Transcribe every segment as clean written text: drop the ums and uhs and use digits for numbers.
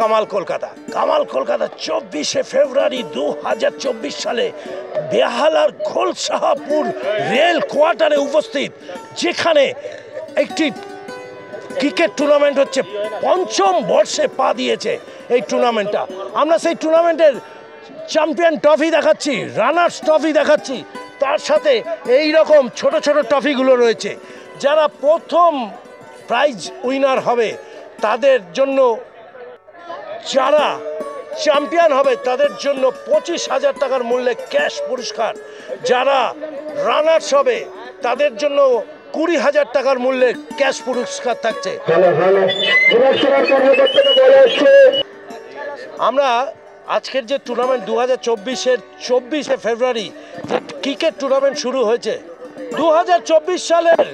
কামাল কলকাতা। কামাল কলকাতা 24শে ফেব্রুয়ারি 2024 সালে বেহালার ঘোলসাহাপুর রেল কোয়ার্টারে উপস্থিত, যেখানে একটি ক্রিকেট টুর্নামেন্ট হচ্ছে। পঞ্চম বর্ষে পা দিয়েছে এই টুর্নামেন্টটা। আমরা সেই টুর্নামেন্টের চ্যাম্পিয়ন ট্রফি দেখাচ্ছি, রানার্স ট্রফি দেখাচ্ছি, তার সাথে এই রকম ছোট ছোট ট্রফিগুলো রয়েছে। যারা প্রথম প্রাইজ উইনার হবে তাদের জন্য, যারা চ্যাম্পিয়ন হবে তাদের জন্য 25,000 টাকার মূল্যে ক্যাশ পুরস্কার, যারা রানার্স হবে তাদের জন্য 20,000 টাকার মূল্যে ক্যাশ পুরস্কার থাকছে। আমরা আজকের যে টুর্নামেন্ট 2024-এর 24শে ফেব্রুয়ারি যে ক্রিকেট টুর্নামেন্ট শুরু হয়েছে, 2024 সালের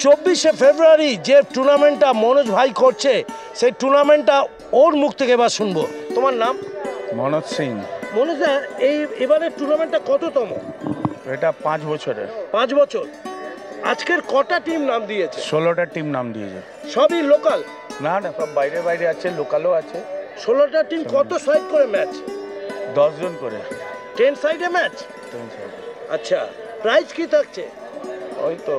24শে ফেব্রুয়ারি যে টুর্নামেন্টটা মনোজ ভাই করছে, সেই টুর্নামেন্টটা ওর মুখ থেকে এবার শুনবো। তোমার নাম? মনোজ সিং। মনোজ দা, এবারের টুর্নামেন্টটা কততম? এটা 5 বছরের। 5 বছর। আজকের কটা টিম নাম দিয়েছে? 16টা টিম নাম দিয়েছে। সবই লোকাল? না না, সব বাইরে বাইরে আছে, লোকালও আছে। 16টা টিম কত সাইড করে ম্যাচ? 10 জন করে। 10 সাইডে ম্যাচ? আচ্ছা, প্রাইজ কি থাকছে? ওই তো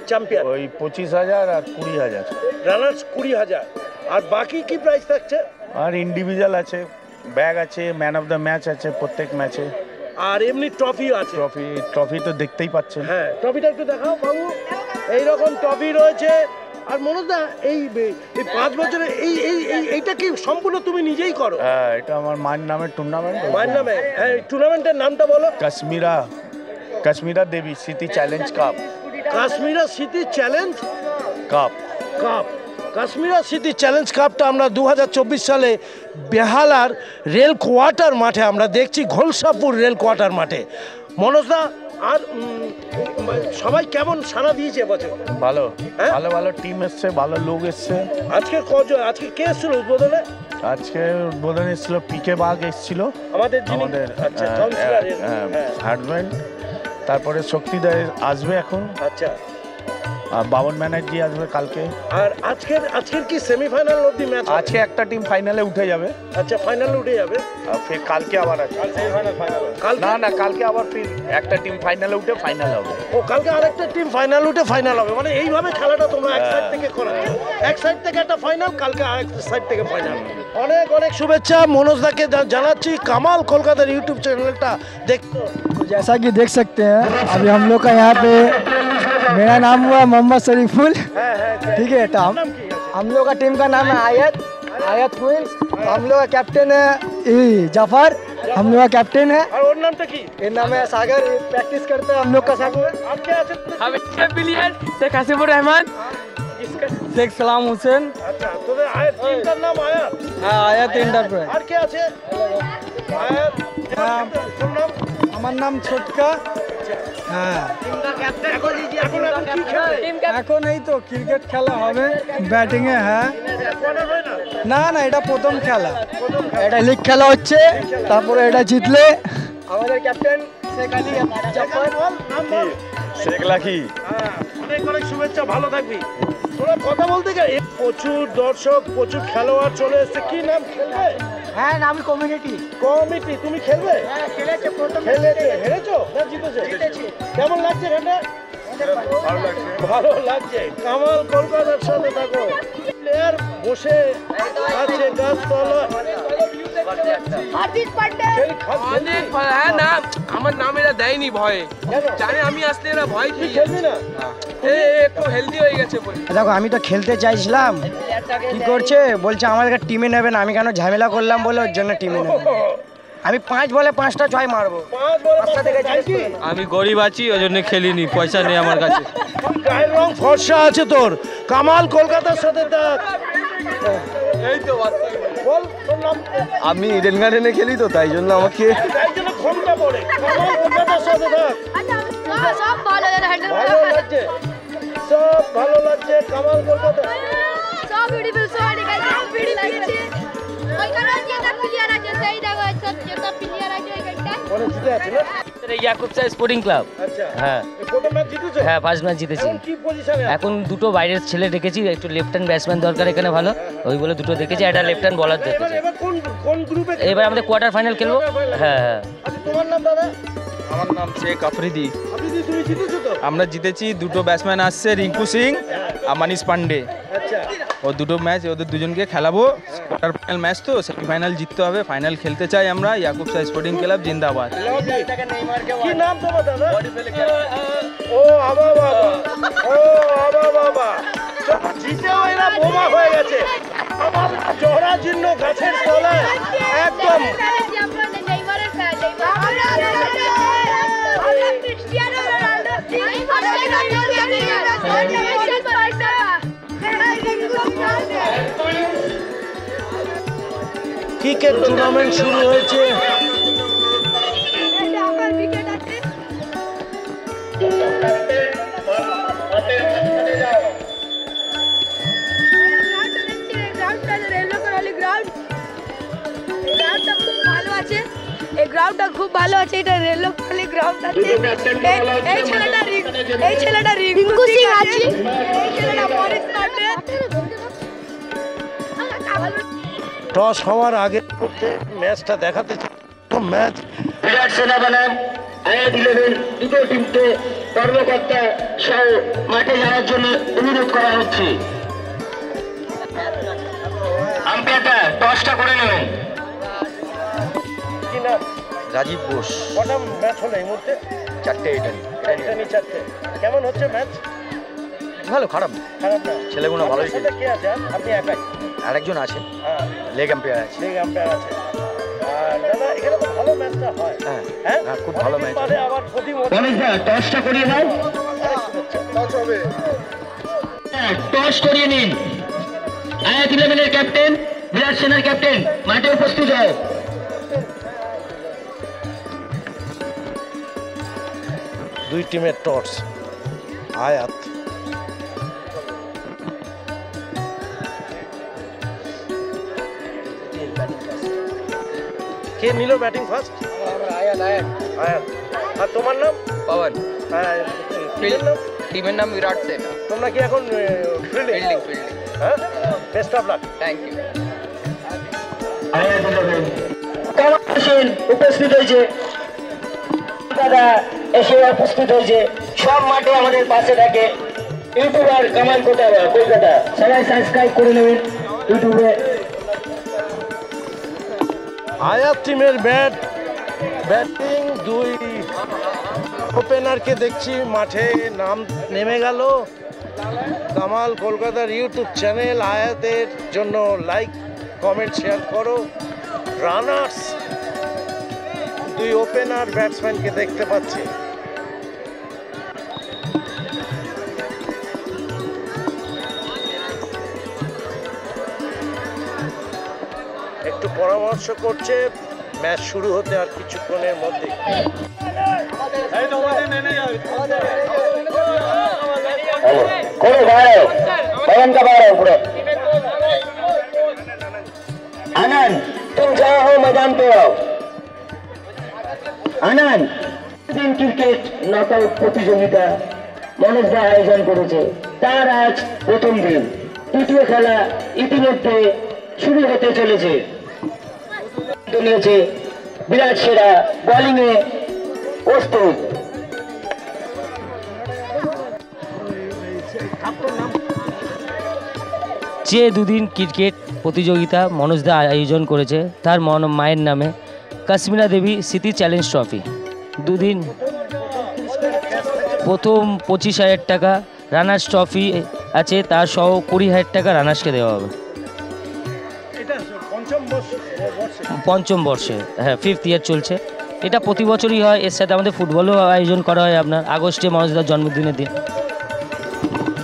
চ্যাম্পিয়ন ওই 25,000 আর 20,000। রানার্স 20,000। আর বাকি কি প্রাইজ থাকছে? আর ইন্ডিভিজুয়াল আছে, ব্যাগ আছে, ম্যান অফ দ্য ম্যাচ আছে প্রত্যেক ম্যাচে। আর এমনি ট্রফিও আছে? ট্রফি তো দেখতেই পাচ্ছেন। হ্যাঁ, ট্রফিটা একটু দেখাও বাবু। এইরকম ট্রফি রয়েছে। আর মনোজ দা, এই 5 বছরে এইটা কি সম্পূর্ণ তুমি নিজেই করো? হ্যাঁ, এটা আমার মায়ের নামের টুর্নামেন্ট। মায়ের নামে? হ্যাঁ, টুর্নামেন্টের নামটা বলো। কাশ্মীরা দেবী স্মৃতি চ্যালেঞ্জ কাপ। কাশ্মীরা স্মৃতি চ্যালেঞ্জ কাপ। কাশ্মীরা স্মৃতি চ্যালেঞ্জ কাপটা আমরা 2024 সালে বেহালার রেল কোয়ার্টার মাঠে আমরা দেখছি, ঘোলসাপুর রেল কোয়ার্টার মাঠে। মনোজ দা, আর সবাই কেমন সাড়া দিয়েছে এবছর? ভালো, ভালো ভালো টিম এসছে, ভালো লোক এসছে। আজকে কে এসেছিল উদ্বোধনে? আজকে উদ্বোধনে এসেছিল পিকে বাগ এসেছিল, আমাদের হার্ডম্যান। তারপরে শক্তিদা আসবে এখন। আচ্ছা। আর বাবন ব্যানার্জি আসবে কালকে। আর আজকের কি সেমিফাইনাল অবধি ম্যাচ? আজকে একটা টিম ফাইনালে উঠে যাবে। আচ্ছা, ফাইনালে উঠে যাবে। আর ফির কালকে আবার আছে। না, কালকে আবার ফির একটা টিম ফাইনালে উঠে ফাইনাল হবে। ও, কালকে আরেকটা টিম ফাইনাল উঠে ফাইনাল হবে। মানে এইভাবে খেলাটা তোমরা এক সাইড থেকে করাচ্ছ, এক সাইড থেকে একটা ফাইনাল, কালকে আরেক সাইড থেকে ফাইনাল। অনেক অনেক শুভেচ্ছা मनोज दा के জানাচ্ছি। কামাল কলকাতার ইউটিউব চ্যানেলটা দেখতে। जैसा कि देख सकते हैं अभी हम लोग का यहाँ पे, मेरा नाम हुआ मोहम्मद शरीफुल। ठीक है, तो हम लोग का टीम का नाम है आयत क्वींस। हम लोग का कैप्टन है जाफर, हम लोग का कैप्टन है। और नामটা কি? ये नाम है सागर। प्रैक्टिस करते हैं हम लोग का सागर। আর কে আছে? हम प्लेयर शेख हसीबुर रहमान, शेख सलाम हुसैन। আচ্ছা, তোদের আয়াত টিমটার নাম আয়াত? हाँ, आयत इंटर पे। আর কে আছে? আয়াত। তোর নাম? আমার নাম ছোটকা। হ্যাঁ, এখন এই তো ক্রিকেট খেলা হবে, ব্যাটিং এ। হ্যাঁ, না না, এটা প্রথম খেলা। এটা লিগ খেলা হচ্ছে, তারপরে এটা জিতলে আমাদের ক্যাপ্টেন শেখ আলী জাফর। শেখ লাকি। অনেক অনেক শুভেচ্ছা, ভালো থাকবি। তোরা কথা বলতে গেলে প্রচুর দর্শক, প্রচুর খেলোয়াড় চলে এসছে। কি নাম? খেলবে? হ্যাঁ, নাম কমিটি। তুমি খেলবে? হ্যাঁ, খেলেছে প্রথম। হেরেছো না জিতেছো? কেমন লাগছে এখানে? ভালো লাগছে। কামাল কলকাতার সাথে থাকো। প্লেয়ার বসে আছে গাছতলা। হ্যাঁ না, আমার নাম এরা দেয়নি ভয়ে, জানে আমি আসলে এরা ভয় খেলবি না? একটু হেলদি হয়ে গেছে বলে। দেখো, আমি তো খেলতে চাইছিলাম, কি করছে বলছে আমাকে টিমে নেবে না। আমি কেন ঝামেলা করলাম বলে ওর জন্য টিমে নেবে। আমি 5 বলে 5টা 6 মারবো। আমি গরিব আছি, ওই জন্য খেলিনি, পয়সা নেই আমার কাছে। গায়ের রং ফর্সা আছে তোর। কামাল কলকাতার সাথে থাক। এই তো বল তোর নাম। আমি ইডেন গার্ডেনে খেলি তো, তাই জন্য আমাকে তাই জন্য ঘোমটা পড়ে। কামাল কলকাতার সাথে থাক। সব ভালো লাগছে, সব ভালো লাগছে। কামাল কলকাতা সব বিউটিফুল, সব প্লেয়ার আছে সেই দেখো যত প্লেয়ার আছে এখানটা কোন জিতে আছে না? Yakub sir sporting club. আচ্ছা, হ্যাঁ এই প্রথম ম্যাচ জিতেছো? হ্যাঁ ফার্স্ট ম্যাচ জিতেছি। এখন কি পজিশনে আছো? এখন দুটো বাইরের ছেলে রেখেছি, একটু লেফট হ্যান্ড ব্যাটসম্যান দরকার এখানে ভালো, ওই বলে দুটো দেখেছি, একটা লেফট হ্যান্ড বলার এবার দেখেছি। এবার কোন গ্রুপে? এবার আমাদের কোয়ার্টার ফাইনাল খেলবো। হ্যাঁ হ্যাঁ। আচ্ছা, তোমার নাম দাদা? আমার নাম শেখ আফ্রিদি। আপনি তুমি জিতেছো তো? আমরা জিতেছি, দুটো ব্যাটসম্যান আসছে, রিঙ্কু সিং আর মানিশ পান্ডে। আচ্ছা, ও দুটো ম্যাচ ওদের দুজনকে খেলাবো। কোয়ার্টার ফাইনাল ম্যাচ তো, সেমিফাইনাল জিততে হবে, ফাইনাল খেলতে চাই আমরা। ইয়াকুব স্যার স্পোর্টিং ক্লাব জিন্দাবাদ। কি নাম তোমার দাদা? ও আবা বাবা, ও আবা বাবা, জিতেও এরা বোমা হয়ে গেছে। আমার জোড়া জীর্ণ গাছের তলায় একদম নেইমারের fan Cristiano Ronaldo cricket tournament শুরু হয়েছে। এই গ্রাউন্ডটা খুব ভালো আছে, এটা রেলো খালি গ্রাউন্ড আছে। এই ছেলেটা রিঙ্কু সিং আছে, এই ছেলেটা মরিস পান্ডে। টস হওয়ার আগে ম্যাচটা দেখাতে ম্যাচ বিরাট সেনা বনাম আয়াত-11 দুটো টিমকে কর্মকর্তা সহ মাঠে যাওয়ার জন্য অনুরোধ করা হচ্ছে। আম্পায়ারটা টসটা করে নেবেন। কি নাম? রাজীব বোস। কটা ম্যাচ হলো এই মুহূর্তে? 4টে এটা নিয়ে। 4টে। কেমন হচ্ছে ম্যাচ? ভালো, খারাপ না। খারাপ না? ছেলেগুলো ভালোই আপনার সাথে কে আছে? আপনি একাই? আরেকজন আছে, হ্যাঁ, লেগ আম্পায়ার আছে। লিগ আম্পায়ার আছে। আর দাদা এখানে তো ভালো ম্যাচটা হয়। হ্যাঁ, হ্যাঁ, হ্যাঁ, খুব ভালো অনেকদিন ম্যাচ। বাদে আবার প্রতি গণেশদা টসটা করিয়ে দাও। টস করিয়ে নিন। আয়াত-11 ক্যাপ্টেন বিরাট সেনার ক্যাপ্টেন মাঠে উপস্থিত হয়। দুই টিমের টস। আয়াত কে নিল ব্যাটিং ফার্স্ট? আয়াত আয়াত। আর তোমার নাম? পাওয়ান। হ্যাঁ, টিমের নাম? টিমের নাম বিরাট সেনা। তোমরা কি এখন ফিল্ডিং? হ্যাঁ, best of luck. Thank you. আয়াত-11 কামাল হোসেন উপস্থিত হয়েছে, দাদা এসে উপস্থিত হয়েছে। সব মাঠে আমাদের পাশে থাকে ইউটিউবার কামাল কোটারা কলকাতা। সবাই সাবস্ক্রাইব করে নেবেন ইউটিউবে। আয়াত টিমের ব্যাটিং দুই ওপেনারকে দেখছি মাঠে নাম নেমে গেল। কামাল কলকাতার ইউটিউব চ্যানেল আয়াতের জন্য লাইক কমেন্ট শেয়ার করো। রানার্স দুই ওপেনার ব্যাটসম্যানকে দেখতে পাচ্ছি। একটু পরামর্শ করছে ম্যাচ শুরু হতে আর কিছুক্ষণের মধ্যে। करो भाई पवन का बार ऊपर। आनंद तुम जाओ हो मैदान पे आओ। आनंद दिन क्रिकेट नकआउट प्रतियोगिता मनोजदा आयोजन करेছে তার আজ প্রথম দিন। তৃতীয় খেলা ইতিমধ্যে শুরু হতে চলেছে। নিয়েছে বিরাট সেরা বোলিং এ প্রস্তুত। যে দুদিন ক্রিকেট প্রতিযোগিতা মনোজদা আয়োজন করেছে তার মায়ের নামে কাশ্মীরা দেবী স্মৃতি চ্যালেঞ্জ ট্রফি। দুদিন প্রথম 25,000 টাকা রানার্স ট্রফি আছে, তার সহ 20,000 টাকা রানার্সকে দেওয়া হবে। পঞ্চম বর্ষে, হ্যাঁ, 5th ইয়ার চলছে। এটা প্রতি বছরই হয়। এর সাথে আমাদের ফুটবলও আয়োজন করা হয় আপনার আগস্টে মনোজদার জন্মদিনের দিন।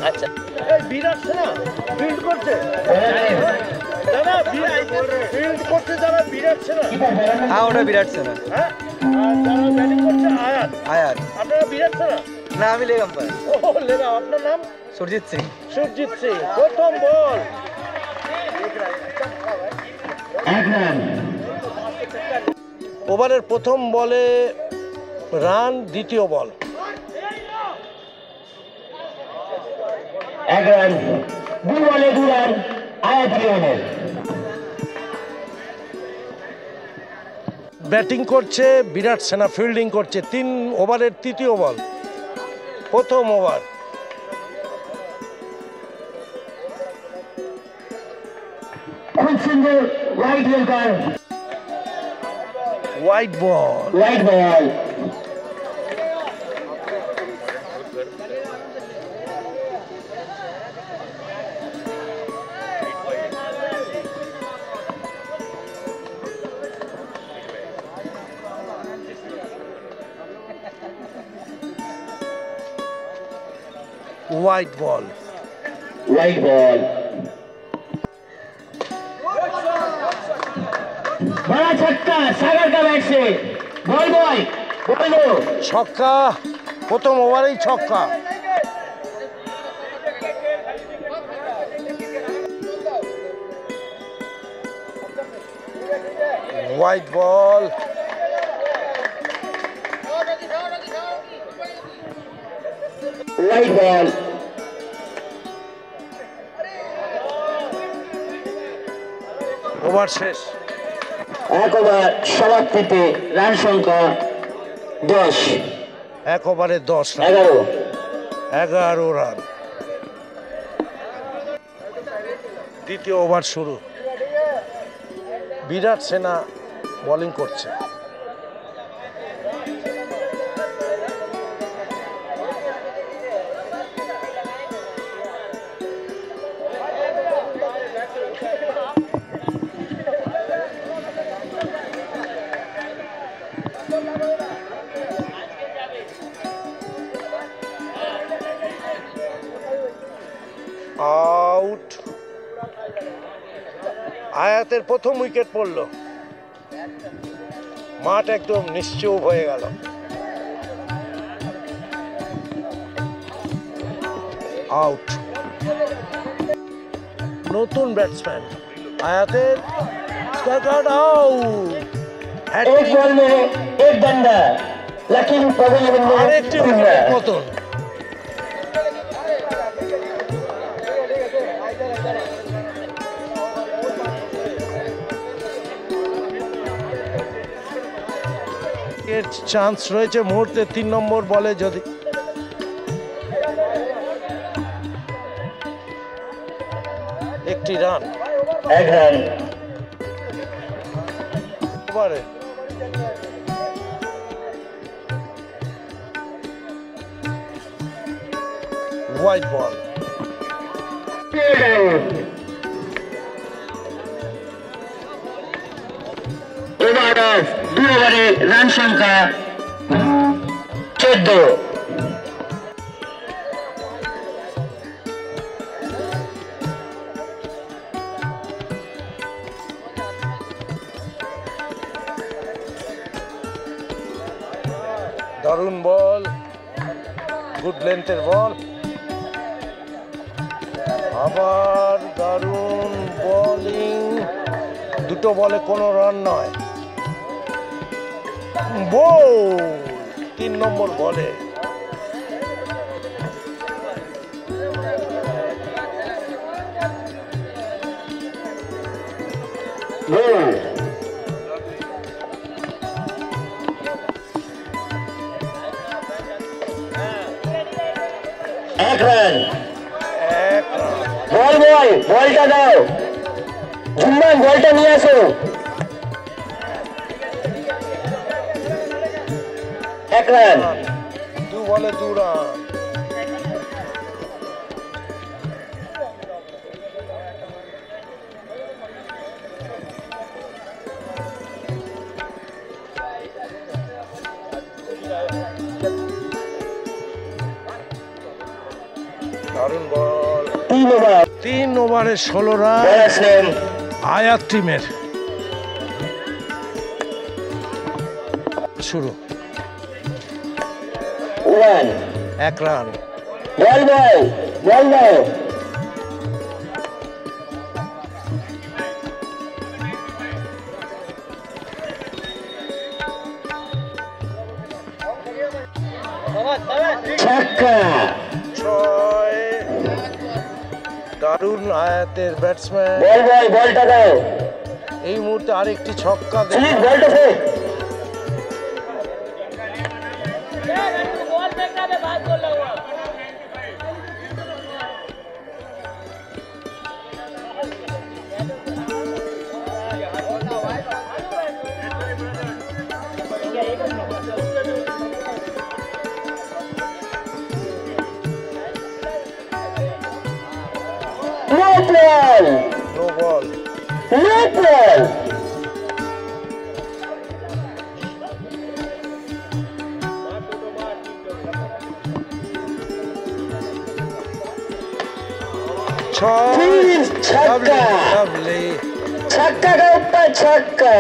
আচ্ছা, বিরাট সেনা ফিল্ড করছে দাদা, ফিল্ড করছে যারা বিরাট সেনা। হ্যাঁ, ওটা বিরাট সেনা। হ্যাঁ, আর যারা ব্যাটিং করছে আয়াত। আয়াত। আপনারা বিরাট সেনা? না, আমি লেগ আম্পায়ার। ও লেগা। আপনার নাম? সুরজিৎ সিং। সুরজিৎ সিং। প্রথম বল 1 রান। ওভারের প্রথম বলে রান, দ্বিতীয় বল 1 রান। 2 বলে 2 রান আয়াত লিওনের। ব্যাটিং করছে বিরাট সেনা, ফিল্ডিং করছে। 3 ওভারের তৃতীয় বল, প্রথম ওভার। খুব সুন্দর wide yorker, wide ball. Wide ball. Wide ball. Wide ball. बड़ा छक्का सागर का बैट से बॉल बॉय बॉल दो। ছক্কা, প্রথম ওভারেই ছক্কা। Wide ball. Wide ball. Over শেষ। एक ओवर समाप्तिते रान संख्या 10। 1 ওভারে 10 রান, 11 রান। দ্বিতীয় ওভার শুরু। বিরাট সেনা বোলিং করছে। আউট। আয়াতের প্রথম উইকেট পড়ল। মাঠ একদম নিশ্চুপ হয়ে গেল। আউট। নতুন ব্যাটসম্যান আয়াতের স্ট্রাইক আউট। एक बॉल में एक डंडा लेकिन पवन আরেকটি উইকেট পতন। এর চান্স রয়েছে মুহূর্তে 3 নম্বর বলে, যদি একটি রান। 1 রান। ওভারে ওয়াইড বল। ओवर 2 ओवरे रान संख्या 14। দারুণ বল, গুড লেন্থের বল। আবার দারুণ বোলিং। দুটো বলে কোনো রান নয়। বল 3 নম্বর বলে। एक रन। এক রান। বল বল বলটা দাও জুম্মান, বলটা নিয়ে আসো। 1 রান। 2 বলে 2 রান। দারুণ বল। 3 ওভার। 3 ওভারে 16 রান বোনাস নেম আয়াত টিমের। শুরু। 1 1 রান। বল বল বল দাও। ছক্কা। 6 দারুণ আয়াতের ব্যাটসম্যান। বলটা দাও। এই মুহূর্তে আরেকটি ছক্কা সুজিত বলটা ফেক। No ball. No ball. No ball. छक्का। छक्का का ऊपर छक्का।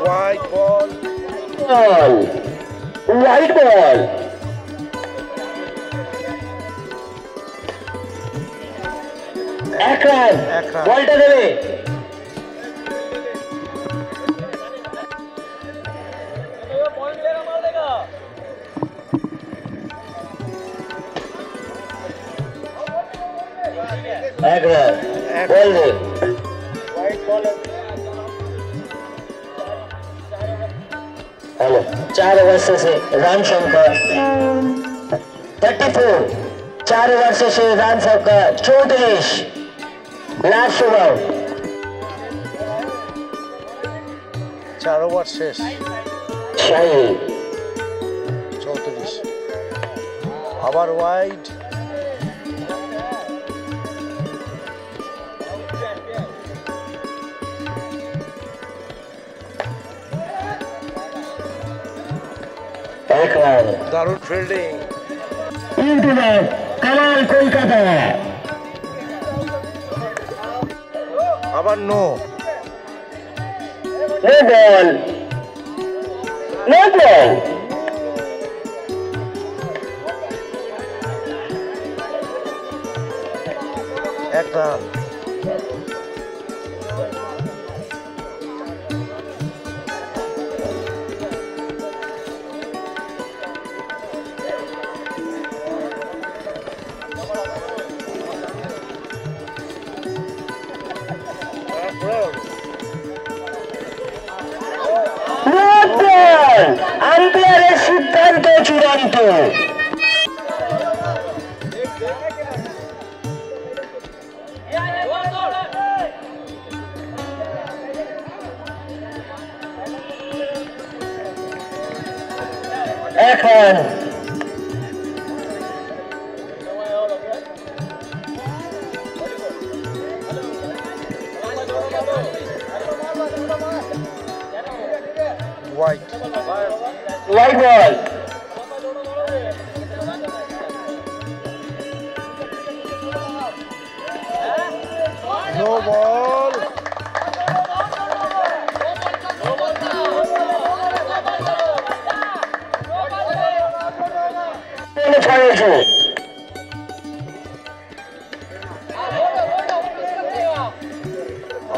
Wide ball. Wide ball. एक रन। बॉलটা দেবে। एक रन। बॉल दे। हेलो 4 ओवर से रन संख्या 34। 4 ओवर से रन संख्या 34। लास्ट ओवर 4 ओवर शेष। शाही 34 আবার ওয়াইড। एक रन। দারুণ ফিল্ডিং। ইউটিউবার কামাল কলকাতা। আবার no. No ball. No ball. এক রান। আম্পায়ারের সিদ্ধান্ত চূড়ান্ত। এখন wide. Wide ball. No ball. ছড়েছে।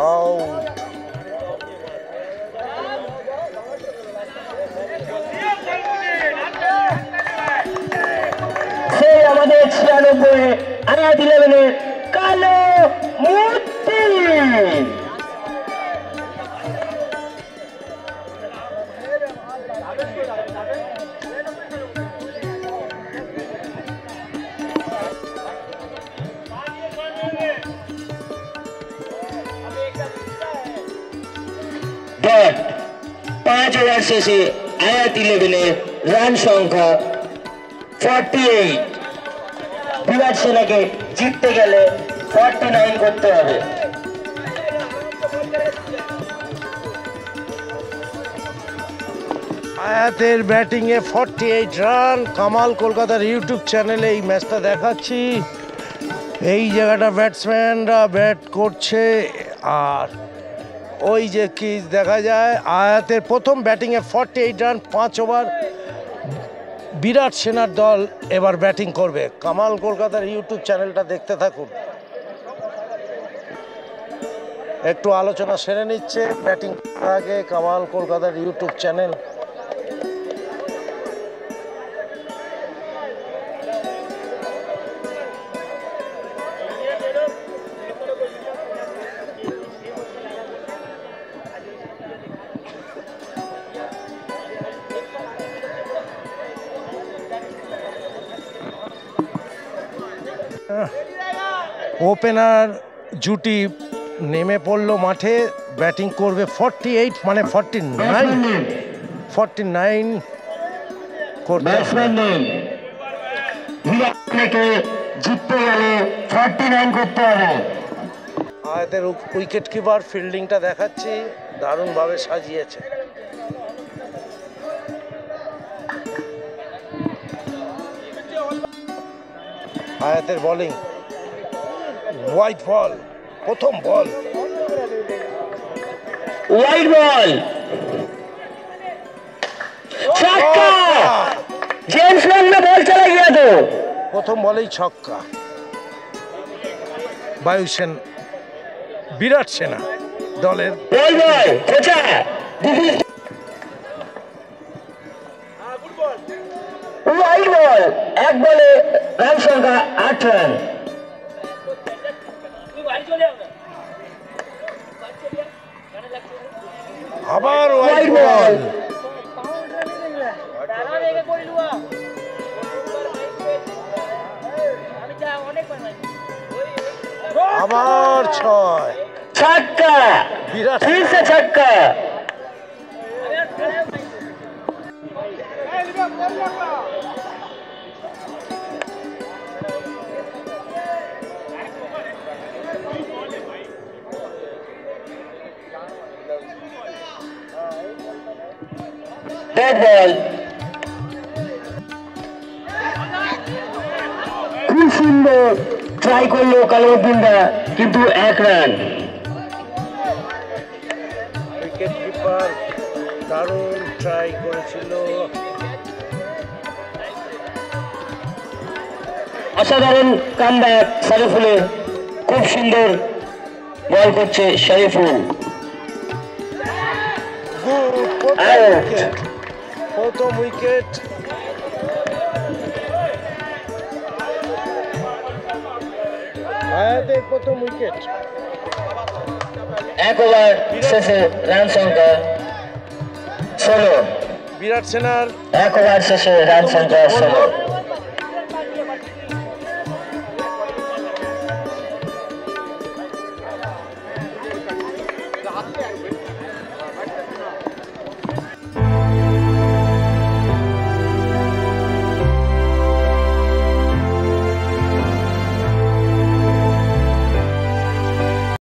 আউট। সেই আমাদের 96 আয়াত 11 কালো মূর্তি। ডট 5 ওভার শেষে আয়াত 11 রান সংখ্যা 48। বিরাট সেনাকে জিততে গেলে 49 করতে হবে। আয়াতের ব্যাটিংয়ে 48 রান। কামাল কলকাতার ইউটিউব চ্যানেলে এই ম্যাচটা দেখাচ্ছি। এই জায়গাটা ব্যাটসম্যানরা ব্যাট করছে আর ওই যে কি দেখা যায় আয়াতের প্রথম ব্যাটিংয়ে 48 রান 5 ওভার। বিরাট সেনার দল এবার ব্যাটিং করবে। কামাল কলকাতার ইউটিউব চ্যানেলটা দেখতে থাকুন। একটু আলোচনা সেরে নিচ্ছে ব্যাটিং করার আগে কামাল কলকাতার ইউটিউব চ্যানেল। ওপেনার জুটি নেমে পড়লো মাঠে, ব্যাটিং করবে 48 মানে 49 করতে হবে। জিততে গেলে 49 করতে হবে। এদের উইকেট কিপার ফিল্ডিংটা দেখাচ্ছি, দারুণভাবে সাজিয়েছে। আয়াতের বোলিং, হোয়াইট বল, প্রথম বল, হোয়াইট বল, ছক্কা। জেমস লং में बॉल चला गया तो প্রথম বলেই ছক্কা। বায়ুসেন, বিরাট সেনা দলের বল বল কোচা হোয়াইট বল, এক বলে রান সংখ্যা 8 রান। আবার হোয়াইট বল, আবার 6, ছক্কা, বিরাট फिर से छक्का। ডেড বল, খুব সুন্দর ট্রাই করলো কালাউদ্দিনরা, কিন্তু 1 রান। উইকেট কিপার দারুণ ট্রাই করেছিল। অসাধারণ কামব্যাক শরীফুলের, খুব সুন্দর বল করছে শরীফুল। প্রথম উইকেট। আয়াতের প্রথম উইকেট। 1 ওভার শেষে রান সংখ্যা 16। বিরাট সেনার 1 ওভার শেষে রান সংখ্যা 16।